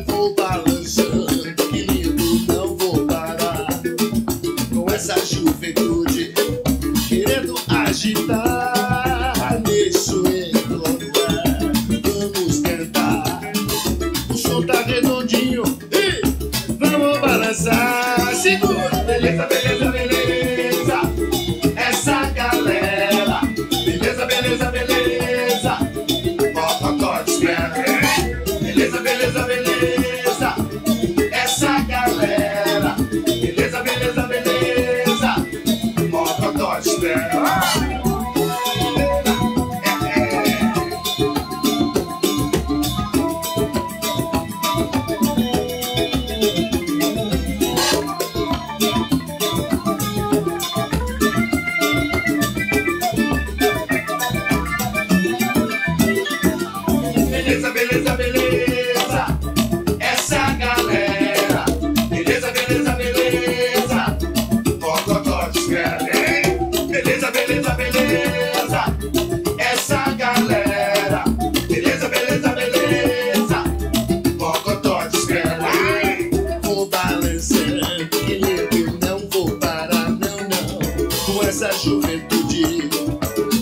Vou balançando, que lindo, não vou parar. Com essa juventude querendo agitar. Nisso entro no ar, vamos cantar. O som tá redondinho e vamos balançar. Segura, beleza, beleza, beleza. Essa galera, beleza, beleza, beleza. Mocotó te espera. Beleza, beleza, beleza. Essa galera, beleza, beleza, beleza. Mocotó te espera. Beleza, beleza, beleza. Essa galera, beleza, beleza, beleza. Mocotó te espera. Beleza, beleza, beleza. Essa galera, beleza, beleza, beleza. Mocotó te espera. Vou balançando, que lindo, não vou parar, não, não. Com essa juventude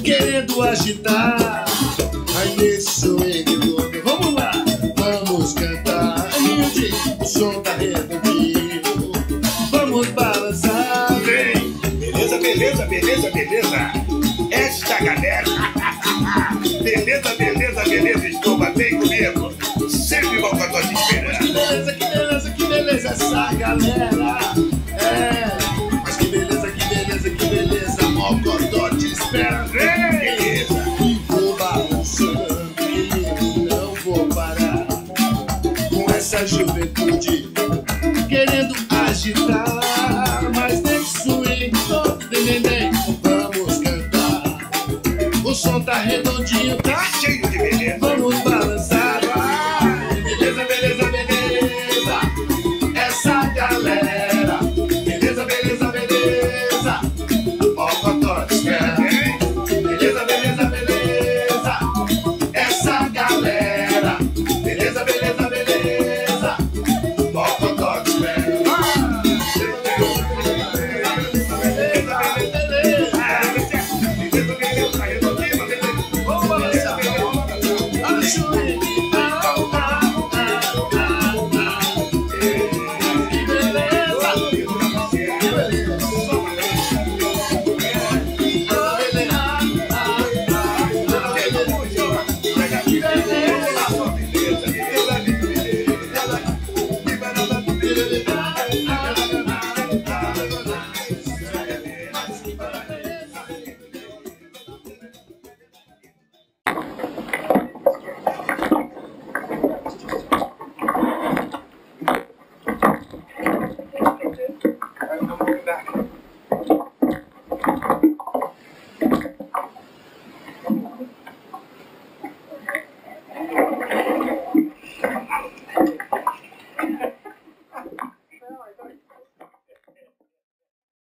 querendo agitar. Aí nisso redondo, vamos lá, vamos cantar. Humilde, o som tá redondinho, vamos balançar. Vem! Beleza, beleza, beleza, beleza. Esta galera. Beleza, beleza, beleza. Escova, vem comigo. Sempre Mocotó te esperando. Que beleza, que beleza, que beleza essa galera. É, mas que beleza, que beleza, que beleza. Mocotó te espera. Beleza. E vou balançando, que não vou parar. Com essa juventude querendo agitar. Mas nem swing, todo neném, vamos cantar. O som tá redondinho, tá?